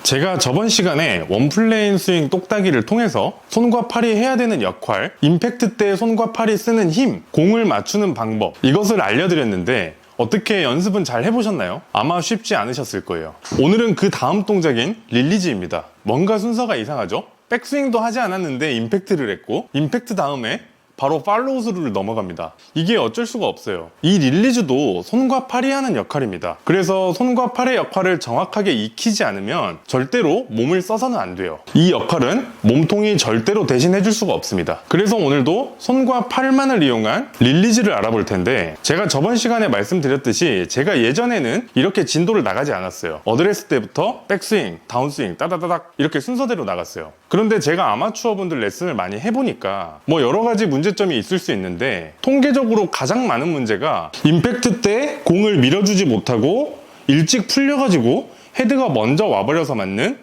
제가 저번 시간에 원플레인 스윙 똑딱이를 통해서 손과 팔이 해야 되는 역할, 임팩트 때 손과 팔이 쓰는 힘, 공을 맞추는 방법, 이것을 알려드렸는데 어떻게 연습은 잘 해보셨나요? 아마 쉽지 않으셨을 거예요. 오늘은 그 다음 동작인 릴리즈입니다. 뭔가 순서가 이상하죠? 백스윙도 하지 않았는데 임팩트를 했고, 임팩트 다음에 바로 팔로우 스루를 넘어갑니다. 이게 어쩔 수가 없어요. 이 릴리즈도 손과 팔이 하는 역할입니다. 그래서 손과 팔의 역할을 정확하게 익히지 않으면 절대로 몸을 써서는 안 돼요. 이 역할은 몸통이 절대로 대신해줄 수가 없습니다. 그래서 오늘도 손과 팔만을 이용한 릴리즈를 알아볼 텐데, 제가 저번 시간에 말씀드렸듯이 제가 예전에는 이렇게 진도를 나가지 않았어요. 어드레스 때부터 백스윙, 다운스윙, 따다다닥 이렇게 순서대로 나갔어요. 그런데 제가 아마추어 분들 레슨을 많이 해보니까 뭐 여러 가지 문제점이 있을 수 있는데, 통계적으로 가장 많은 문제가 임팩트 때 공을 밀어주지 못하고 일찍 풀려가지고 헤드가 먼저 와버려서 맞는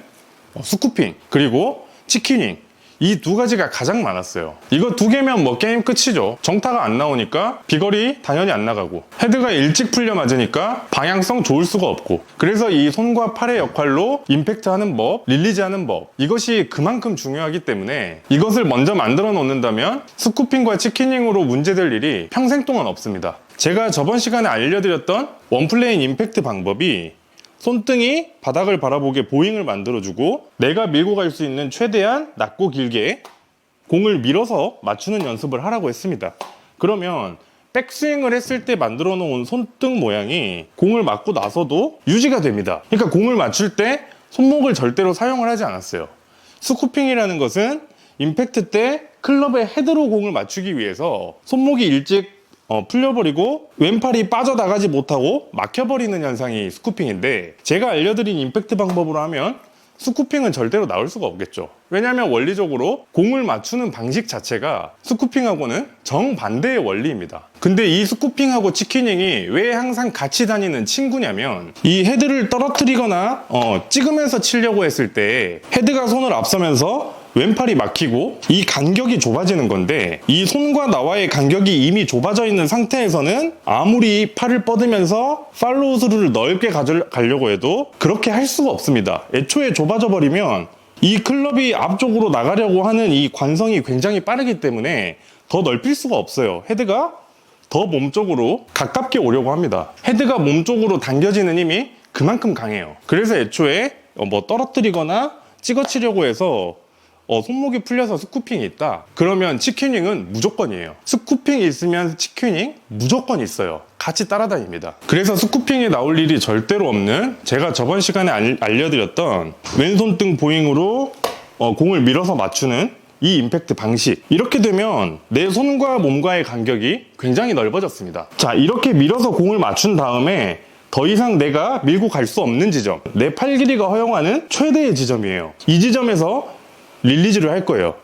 스쿠핑, 그리고 치킨윙, 이 두 가지가 가장 많았어요. 이거 두 개면 뭐 게임 끝이죠. 정타가 안 나오니까 비거리 당연히 안 나가고, 헤드가 일찍 풀려 맞으니까 방향성 좋을 수가 없고, 그래서 이 손과 팔의 역할로 임팩트 하는 법, 릴리즈 하는 법, 이것이 그만큼 중요하기 때문에 이것을 먼저 만들어 놓는다면 스쿠핑과 치킨윙으로 문제될 일이 평생 동안 없습니다. 제가 저번 시간에 알려드렸던 원플레인 임팩트 방법이 손등이 바닥을 바라보게 보잉을 만들어주고, 내가 밀고 갈 수 있는 최대한 낮고 길게 공을 밀어서 맞추는 연습을 하라고 했습니다. 그러면 백스윙을 했을 때 만들어 놓은 손등 모양이 공을 맞고 나서도 유지가 됩니다. 그러니까 공을 맞출 때 손목을 절대로 사용을 하지 않았어요. 스쿠핑이라는 것은 임팩트 때 클럽의 헤드로 공을 맞추기 위해서 손목이 일찍 풀려버리고 왼팔이 빠져나가지 못하고 막혀버리는 현상이 스쿠핑인데, 제가 알려드린 임팩트 방법으로 하면 스쿠핑은 절대로 나올 수가 없겠죠. 왜냐하면 원리적으로 공을 맞추는 방식 자체가 스쿠핑하고는 정반대의 원리입니다. 근데 이 스쿠핑하고 치킨윙이 왜 항상 같이 다니는 친구냐면, 이 헤드를 떨어뜨리거나 찍으면서 치려고 했을 때 헤드가 손을 앞서면서 왼팔이 막히고 이 간격이 좁아지는 건데, 이 손과 나와의 간격이 이미 좁아져 있는 상태에서는 아무리 팔을 뻗으면서 팔로우 스루를 넓게 가져가려고 해도 그렇게 할 수가 없습니다. 애초에 좁아져 버리면 이 클럽이 앞쪽으로 나가려고 하는 이 관성이 굉장히 빠르기 때문에 더 넓힐 수가 없어요. 헤드가 더 몸쪽으로 가깝게 오려고 합니다. 헤드가 몸쪽으로 당겨지는 힘이 그만큼 강해요. 그래서 애초에 떨어뜨리거나 찍어치려고 해서 손목이 풀려서 스쿠핑이 있다, 그러면 치킨윙은 무조건이에요. 스쿠핑이 있으면 치킨윙 무조건 있어요. 같이 따라다닙니다. 그래서 스쿠핑이 나올 일이 절대로 없는, 제가 저번 시간에 알려드렸던 왼손등 보잉으로 공을 밀어서 맞추는 이 임팩트 방식, 이렇게 되면 내 손과 몸과의 간격이 굉장히 넓어졌습니다. 자, 이렇게 밀어서 공을 맞춘 다음에 더 이상 내가 밀고 갈 수 없는 지점, 내 팔 길이가 허용하는 최대의 지점이에요. 이 지점에서 릴리즈를 할 거예요.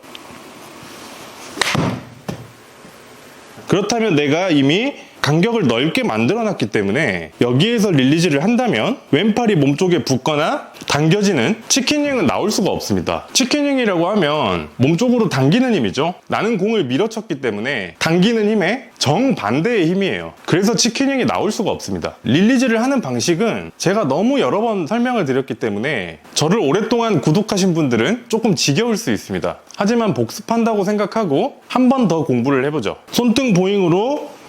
그렇다면 내가 이미 간격을 넓게 만들어 놨기 때문에 여기에서 릴리즈를 한다면 왼팔이 몸쪽에 붙거나 당겨지는 치킨윙은 나올 수가 없습니다. 치킨윙이라고 하면 몸쪽으로 당기는 힘이죠. 나는 공을 밀어쳤기 때문에 당기는 힘에 정반대의 힘이에요. 그래서 치킨윙이 나올 수가 없습니다. 릴리즈를 하는 방식은 제가 너무 여러 번 설명을 드렸기 때문에 저를 오랫동안 구독하신 분들은 조금 지겨울 수 있습니다. 하지만 복습한다고 생각하고 한 번 더 공부를 해보죠. 손등 보잉으로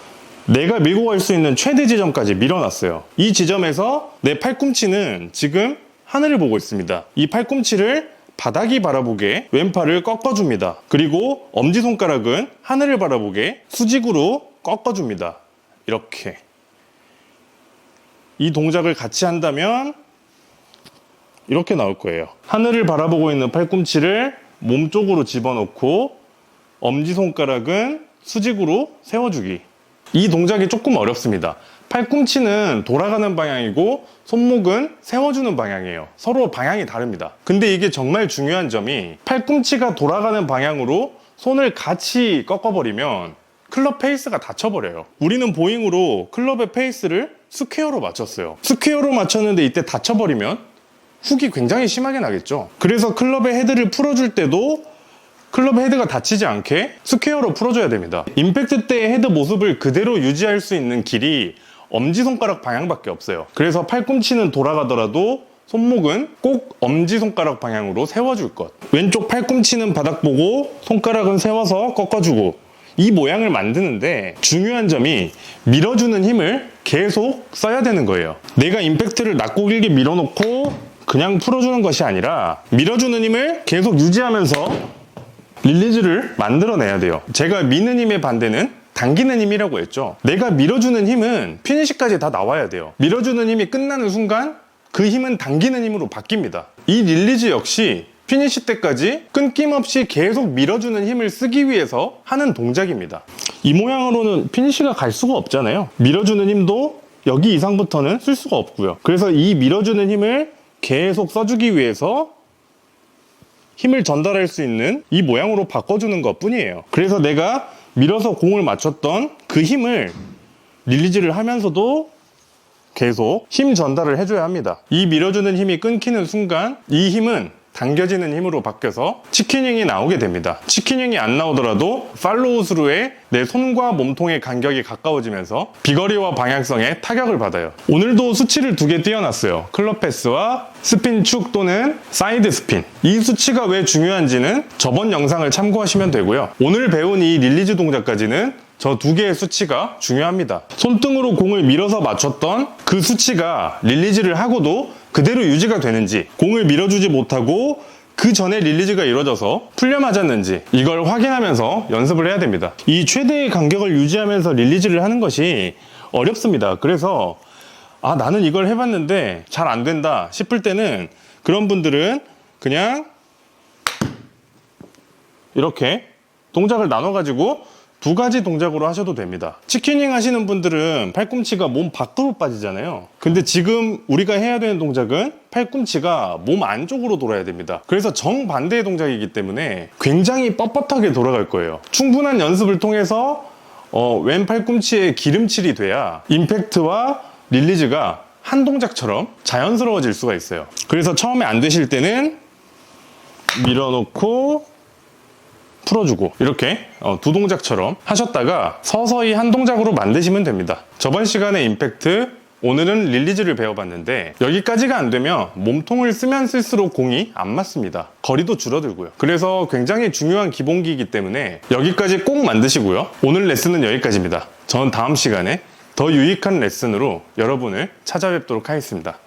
내가 밀고 갈 수 있는 최대 지점까지 밀어놨어요. 이 지점에서 내 팔꿈치는 지금 하늘을 보고 있습니다. 이 팔꿈치를 바닥이 바라보게 왼팔을 꺾어줍니다. 그리고 엄지손가락은 하늘을 바라보게 수직으로 꺾어줍니다. 이렇게. 이 동작을 같이 한다면 이렇게 나올 거예요. 하늘을 바라보고 있는 팔꿈치를 몸쪽으로 집어넣고 엄지손가락은 수직으로 세워주기. 이 동작이 조금 어렵습니다. 팔꿈치는 돌아가는 방향이고 손목은 세워주는 방향이에요. 서로 방향이 다릅니다. 근데 이게 정말 중요한 점이, 팔꿈치가 돌아가는 방향으로 손을 같이 꺾어버리면 클럽 페이스가 닫혀버려요. 우리는 보잉으로 클럽의 페이스를 스퀘어로 맞췄어요. 스퀘어로 맞췄는데 이때 닫혀버리면 훅이 굉장히 심하게 나겠죠. 그래서 클럽의 헤드를 풀어줄 때도 클럽 헤드가 닫히지 않게 스퀘어로 풀어줘야 됩니다. 임팩트 때의 헤드 모습을 그대로 유지할 수 있는 길이 엄지손가락 방향밖에 없어요. 그래서 팔꿈치는 돌아가더라도 손목은 꼭 엄지손가락 방향으로 세워줄 것. 왼쪽 팔꿈치는 바닥 보고 손가락은 세워서 꺾어주고, 이 모양을 만드는데 중요한 점이 밀어주는 힘을 계속 써야 되는 거예요. 내가 임팩트를 낮고 길게 밀어놓고 그냥 풀어주는 것이 아니라 밀어주는 힘을 계속 유지하면서 릴리즈를 만들어내야 돼요. 제가 미는 힘의 반대는 당기는 힘이라고 했죠. 내가 밀어주는 힘은 피니시까지 다 나와야 돼요. 밀어주는 힘이 끝나는 순간 그 힘은 당기는 힘으로 바뀝니다. 이 릴리즈 역시 피니시 때까지 끊김없이 계속 밀어주는 힘을 쓰기 위해서 하는 동작입니다. 이 모양으로는 피니시가 갈 수가 없잖아요. 밀어주는 힘도 여기 이상부터는 쓸 수가 없고요. 그래서 이 밀어주는 힘을 계속 써주기 위해서 힘을 전달할 수 있는 이 모양으로 바꿔주는 것 뿐이에요. 그래서 내가 밀어서 공을 맞췄던 그 힘을 릴리즈를 하면서도 계속 힘 전달을 해줘야 합니다. 이 밀어주는 힘이 끊기는 순간 이 힘은 당겨지는 힘으로 바뀌어서 치킨윙이 나오게 됩니다. 치킨윙이 안 나오더라도 팔로우 스루에 내 손과 몸통의 간격이 가까워지면서 비거리와 방향성에 타격을 받아요. 오늘도 수치를 2개 띄워놨어요. 클럽 패스와 스핀 축 또는 사이드 스핀. 이 수치가 왜 중요한지는 저번 영상을 참고하시면 되고요. 오늘 배운 이 릴리즈 동작까지는 저 2개의 수치가 중요합니다. 손등으로 공을 밀어서 맞췄던 그 수치가 릴리즈를 하고도 그대로 유지가 되는지, 공을 밀어주지 못하고 그 전에 릴리즈가 이루어져서 풀려 맞았는지, 이걸 확인하면서 연습을 해야 됩니다. 이 최대의 간격을 유지하면서 릴리즈를 하는 것이 어렵습니다. 그래서 나는 이걸 해봤는데 잘 안 된다 싶을 때는 그런 분들은 그냥 이렇게 동작을 나눠가지고 2가지 동작으로 하셔도 됩니다. 치킨윙 하시는 분들은 팔꿈치가 몸 밖으로 빠지잖아요. 근데 지금 우리가 해야 되는 동작은 팔꿈치가 몸 안쪽으로 돌아야 됩니다. 그래서 정반대의 동작이기 때문에 굉장히 뻣뻣하게 돌아갈 거예요. 충분한 연습을 통해서 왼 팔꿈치에 기름칠이 돼야 임팩트와 릴리즈가 한 동작처럼 자연스러워질 수가 있어요. 그래서 처음에 안 되실 때는 밀어놓고 풀어주고 이렇게 2동작처럼 하셨다가 서서히 한 동작으로 만드시면 됩니다. 저번 시간에 임팩트, 오늘은 릴리즈를 배워봤는데 여기까지가 안 되면 몸통을 쓰면 쓸수록 공이 안 맞습니다. 거리도 줄어들고요. 그래서 굉장히 중요한 기본기이기 때문에 여기까지 꼭 만드시고요. 오늘 레슨은 여기까지입니다. 저는 다음 시간에 더 유익한 레슨으로 여러분을 찾아뵙도록 하겠습니다.